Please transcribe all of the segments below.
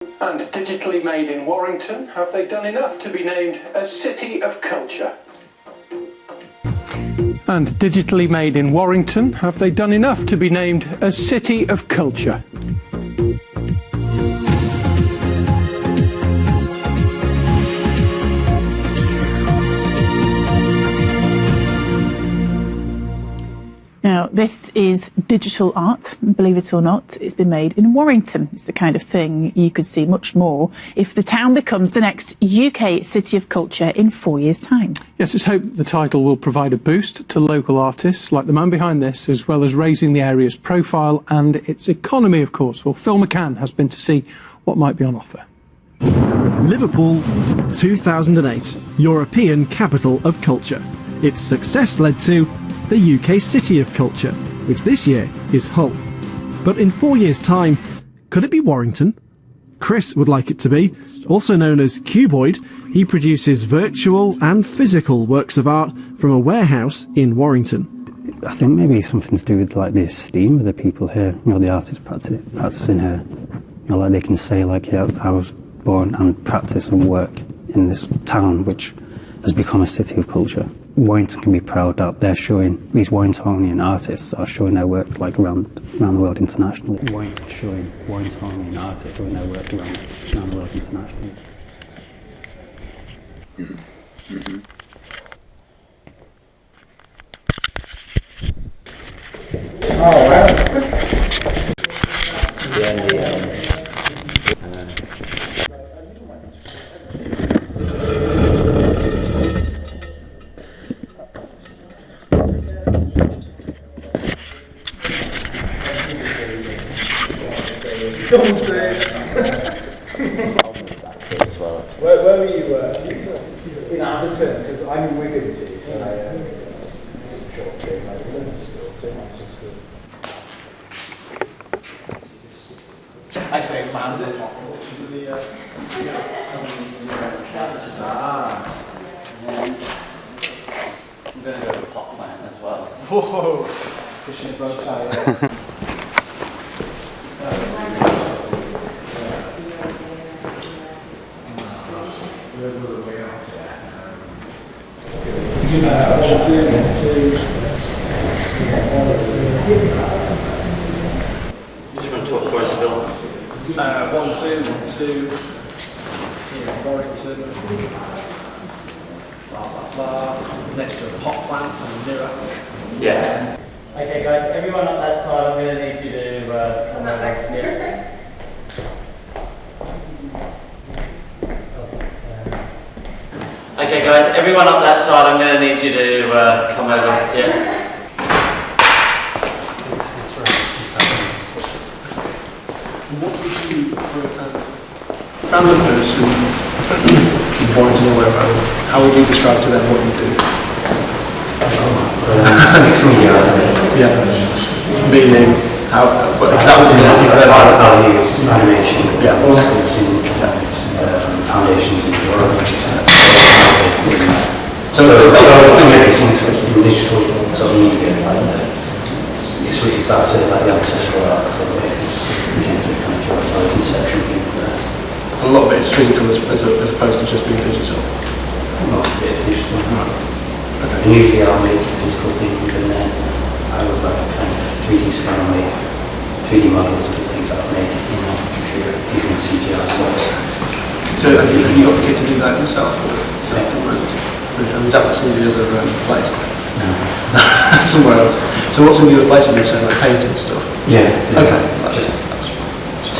And digitally made in Warrington, have they done enough to be named a city of culture? And digitally made in Warrington, have they done enough to be named a city of culture? Now, this is digital art, believe it or not. It's been made in Warrington. It's the kind of thing you could see much more if the town becomes the next UK City of Culture in 4 years' time. Yes, it's hoped that the title will provide a boost to local artists like the man behind this, as well as raising the area's profile and its economy, of course. Well, Phil McCann has been to see what might be on offer. Liverpool, 2008, European Capital of Culture. Its success led to the UK City of Culture, which this year is Hull. But in 4 years' time, could it be Warrington? Chris would like it to be. Also known as Cuboid, he produces virtual and physical works of art from a warehouse in Warrington. I think maybe something to do with like the esteem of the people here, you know, the artists practicing here. You know, like they can say like, yeah, I was born and practice and work in this town which has become a city of culture. Warrington can be proud that they're showing, these Warringtonian artists are showing their work like around the world internationally. Warrington showing Warringtonian artists showing their work around the world internationally. Oh, wow. Don't say it. Where were you? In Atherton, because I'm in Wigan, see, so some short trip, like school, so much just good. I say fans it. I'm going to go to the pot plant as well. Whoa! Pushing a bow tie. Just want to talk for us, Phil. 1, 2, 1, 2. Here in Warrington. Blah, blah, blah. Next to a pot plant and a mirror. Yeah. Okay, guys, everyone up that side, I'm going to need you to come over. Yeah. Okay, guys, everyone up that side, I'm going to need you to come over. Yeah. What would you, for a kind of random person, Warrington or wherever, how would you describe to them what you do? Yeah. Meaning, how, what exactly do you think to them? Values, animation, Yeah. foundations of the world. So basically digital sort of media, like it's really about like the ancestral art, so like conceptual things there. a lot of it is physical as opposed to just being digital. A lot of it is digital. Okay. And usually I'll make physical things and then I would like kind of 3D scan, make 3D models of the things that I've made in my computer using CGI software. So have you got the kit to do that yourself? And is that what's in the other place? No. Somewhere else. So what's in the other places? You're saying like painted stuff? Yeah. Okay. Just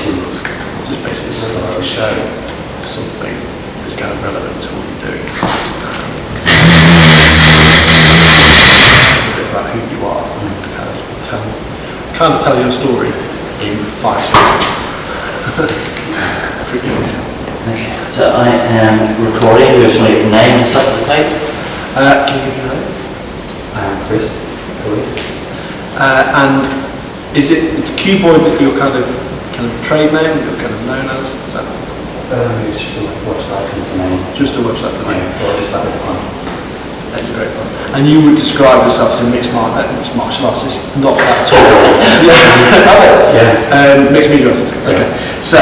tools. Just basically sort of show something that's kind of relevant to what you're doing. A bit about who you are. Kind of tell your story in 5 slides. Okay, so I am recording. We're just making name and stuff for the tape. Can you give your name? Chris. And it's Cuboid that you're kind of trade name, you're kind of known as? Is that? It's just a website name. Just a website name. Or just like a fun. That's a great one. And you would describe yourself as a mixed martial artist, not that at all. Yeah. Yeah. Mixed media artist. Okay. So,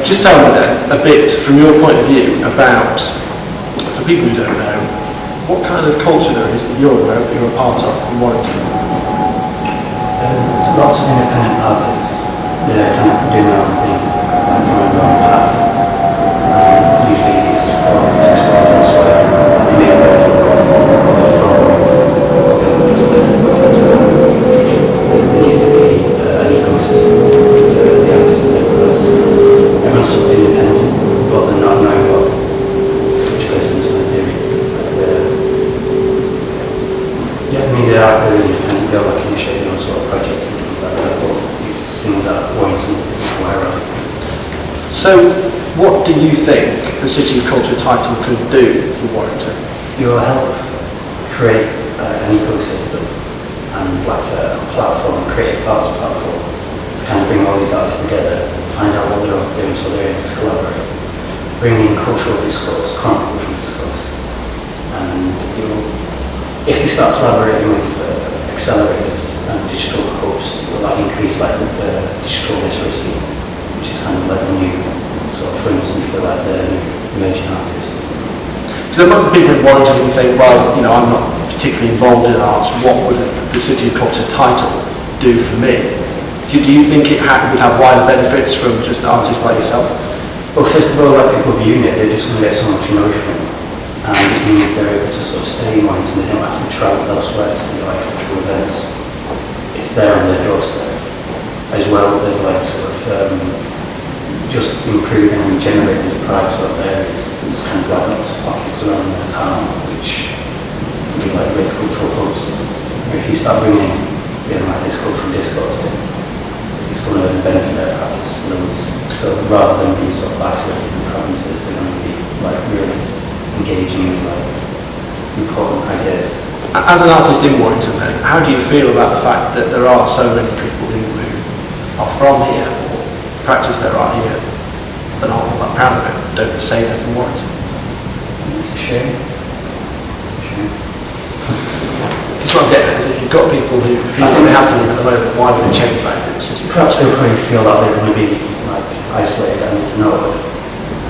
just tell me then a bit from your point of view about, for people who don't know, what kind of culture there is that you're aware of, that you're a part of in Warrington. Lots of independent artists, they're kind of doing their own thing, like from their own path. And usually it's explored elsewhere, they may work in Warrington, or they're from Warrington, or they're interested in working elsewhere. There needs to be an ecosystem for the artists to live with us. Everyone's sort of independent, but they're not knowing what each person's going to do. Yeah, I mean, they are really independent, they'll like initiate their own sort of projects and things like that, but it's things that Warrington isn't aware of. So, what do you think the City of Culture title could do for Warrington? It will help create an ecosystem and like a platform, a creative arts platform, to kind of bring all these artists together, find out what they're all doing so they're able to collaborate, bring in cultural discourse, current cultural discourse, and if they start collaborating with accelerators and digital hubs, it will like increase like the digital literacy, which is kind of like a new sort of fluency for like the emerging artists. So there might be people in Warrington who think, well, you know, I'm not particularly involved in arts, what would the City of Culture title do for me? Do you think it would have wider benefits from just artists like yourself? Well, first of all, like people viewing it, they're just going to get so much nourishment. And it means they're able to sort of stay in Warrington, they don't have to travel elsewhere to see like cultural events. It's there on their doorstep. As well, there's like sort of just improving and generating the pride sort of areas. There's kind of like lots of pockets around the town which would be like great cultural hubs. If you start bringing like this cultural discourse in, it's going to benefit their artists loads. So rather than being sort of isolated in provinces, they're going to be like really engaging in like important ideas. As an artist in Warrington then, how do you feel about the fact that there are so many people who are from here or practice their art here but aren't that proud of it, don't say they're from Warrington? It's a shame. It's a shame. That's what I'm getting at, is if you've got people who feel they have to live at the moment, why would they change that if it was just... Perhaps they'll probably feel that they're going to be like isolated and ignored,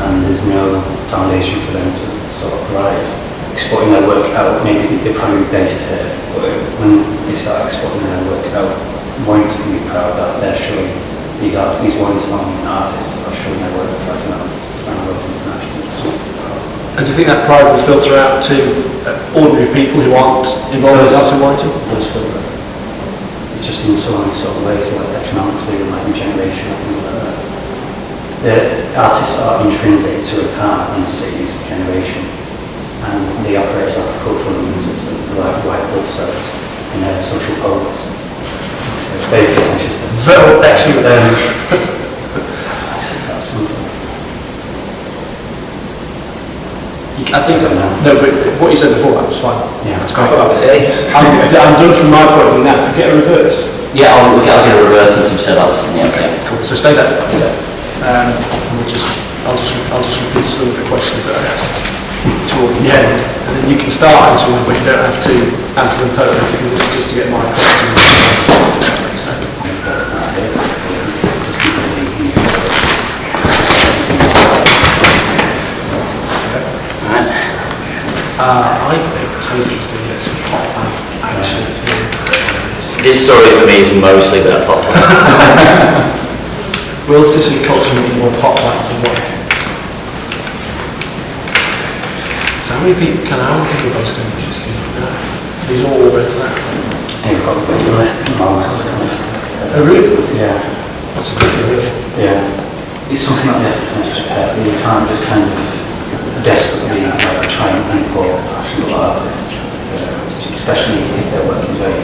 and there's no foundation for them to sort of thrive. Exporting their work out, maybe they're probably based here, but when they start exporting their work out, Warrington can be proud that they're showing these Warrington artists are showing their work like around the world internationally. So, and do you think that pride will filter out to ordinary people who aren't involved in arts in Warrington? Does filter. It's just in so many sort of ways, like economically and like regeneration and things like that. The artists are intrinsic to a town and city's generation, and they operate as like a cultural movement, like white blood cells in their social poles. It's very pretentious. Very excellent. I think, no, but what you said before, that was fine. Yeah, that's great. I'm done from my point of view now. Can I get a reverse? Yeah, I'll get a reverse and some setups. Yeah, okay. Cool. So stay there. I'll just repeat some of the questions that I asked towards the end, and then you can start answering them, but you don't have to answer them totally, because this is just to get my question. That makes sense. I think Toben's going to get some pop action. This story for me is mostly about pop. Will City Culture need more pop lights in Warrington? So how many people based in Manchester? These are all red to that. You've got the list of marks. Oh really? Yeah. That's a good thing, really. Yeah. It's something like that you can't just kind of desperately like try and import fashionable artists, especially if their work is very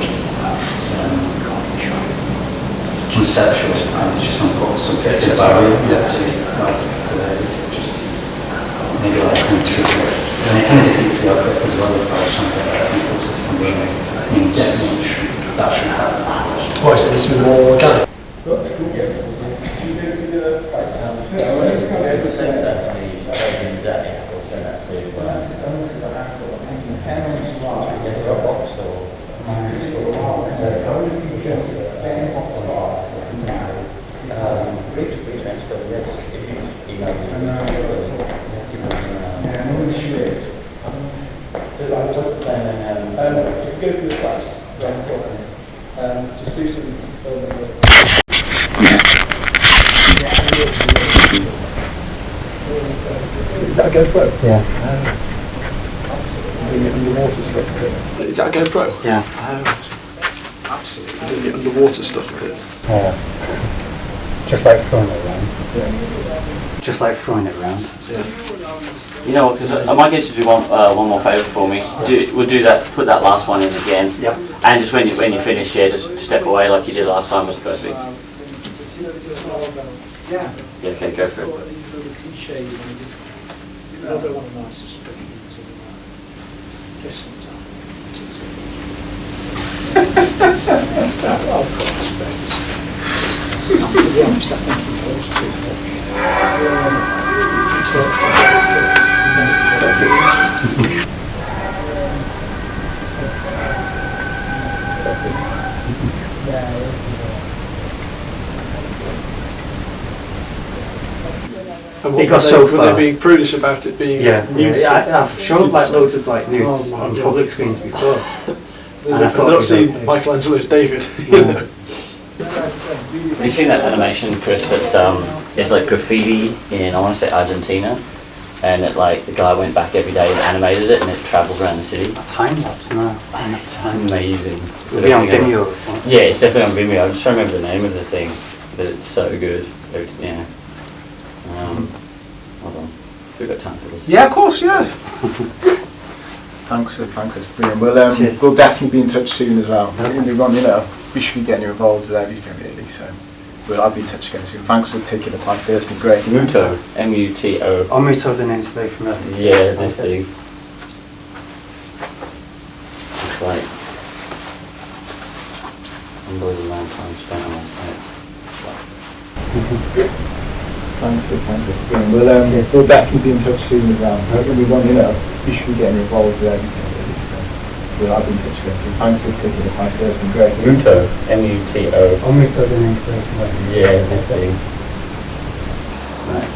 conceptual, and it's just going to put subjective barrier to like just maybe like kind of tricky. And it kind of defeats the object as well if I was trying to get that ecosystem going. I mean, definitely that should happen. Why is it needs to be more organic? Send that to me later in the day, or send that to Dropbox or reach Yeah, no one sure is. What's the plan then? So go through the class, just do some filming. Is that a GoPro? Yeah. Doing the underwater stuff with it. Is that a GoPro? Yeah. Absolutely. Doing the underwater stuff with it. Just like throwing it around. Yeah. Just like throwing it around. Yeah. You know, because I might get you to do one more favour for me. We'll do that. Put that last one in again. Yep. And just when you finish, yeah, just step away like you did last time. Was perfect. Yeah. Yeah. Okay, go for it. To be honest, I think he knows too much. It got so far. Were they being prudish about it being nudity? I've shown like loads of like nudes on public screens before. And I I've thought not seen Michelangelo's David. Have you seen that animation, Chris? That's it's like graffiti in, I want to say, Argentina, and it like the guy went back every day and animated it, and it travels around the city. a time lapse now. And it's amazing. It'll be on Vimeo. Yeah, it's definitely on Vimeo. I'm just trying to remember the name of the thing, but it's so good. Yeah. Hold on. We've got time for this. Yeah, of course, yeah. Thanks, that's brilliant. We'll definitely be in touch soon as well. We should be getting you involved with everything really, so I'll be in touch again soon. Thanks for taking the time today, it's been great. Muto, M-U-T-O. Oh, Muto, the name's very familiar. Yeah, this thing. It's like unbelievable amount of time spent on this. Thanks, brilliant. We'll definitely be in touch soon as well. We should be getting you involved with everything really, so I'll be in touch again soon. Thanks for taking the time today, it's been great. Muto, M-U-T-O. Oh, Muto, the name's very familiar. Yeah, this thing. Right,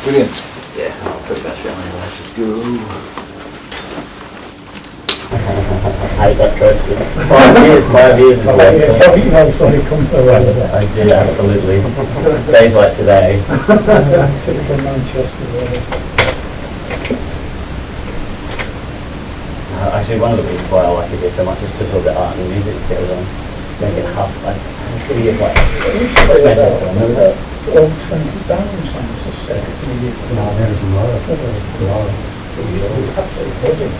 Brilliant. yeah, I'll put that straight on your left. Let's go. I hate that question. 5 years is well. I did, absolutely. Days like today. Actually, one of the reasons why I like it here so much is because of the art and the music that goes on. Make it hub, like, the city is like, Manchester, remember that? All 20 bands on this estate. No, there's more. Absolutely buzzing.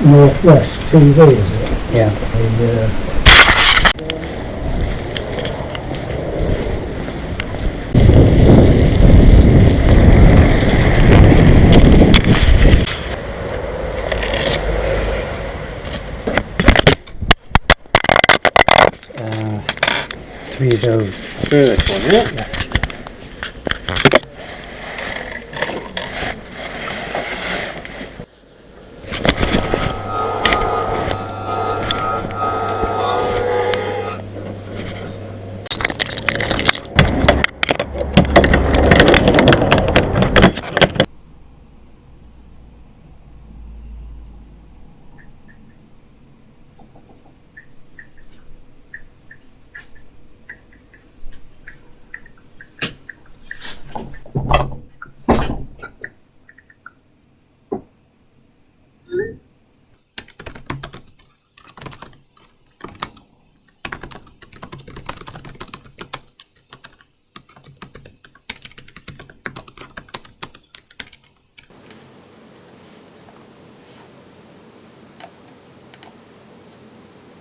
Northwest TV, is it? Yeah. Three of those. This one, yeah?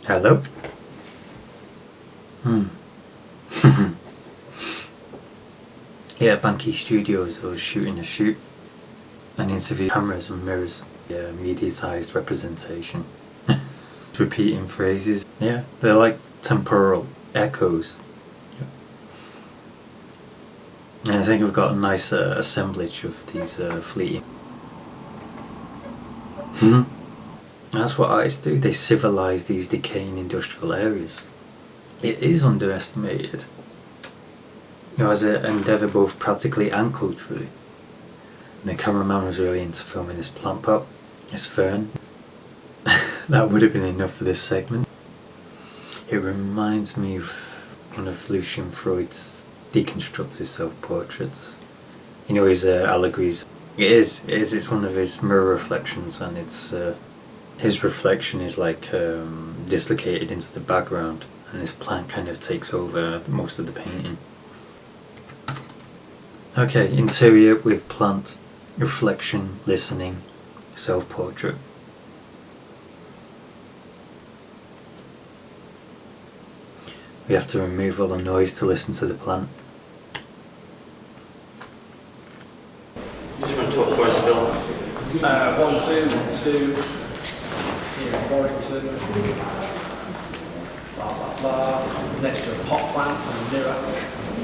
Hello? Yeah, at Banky Studios, I was shooting a shoot and interview cameras and mirrors. Yeah, media-sized representation. Repeating phrases. Yeah, they're like temporal echoes. And I think we've got a nice assemblage of these fleeting. That's what artists do, they civilise these decaying industrial areas. It is underestimated, you know, as an endeavour both practically and culturally. And the cameraman was really into filming this plant pot, this fern. That would have been enough for this segment. It reminds me of one of Lucian Freud's deconstructive self-portraits. You know, his allegories. It's one of his mirror reflections, and it's his reflection is like dislocated into the background, and this plant kind of takes over most of the painting. Okay, interior with plant, reflection, listening, self-portrait. We have to remove all the noise to listen to the plant. You just want to talk towards the film? 1, 2, 1, 2. Here in Warrington. Blah, blah, blah. Next to a pot plant and a mirror.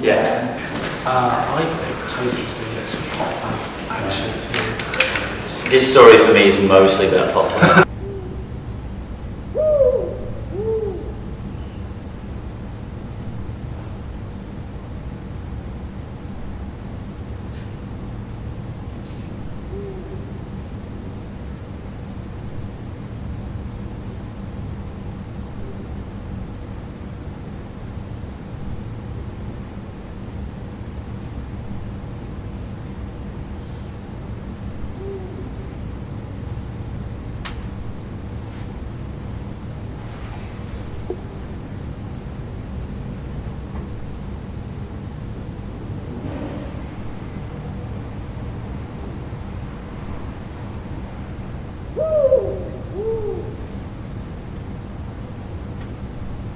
Yeah. I think Toben's been getting some pot plant action. This story for me is mostly about pop.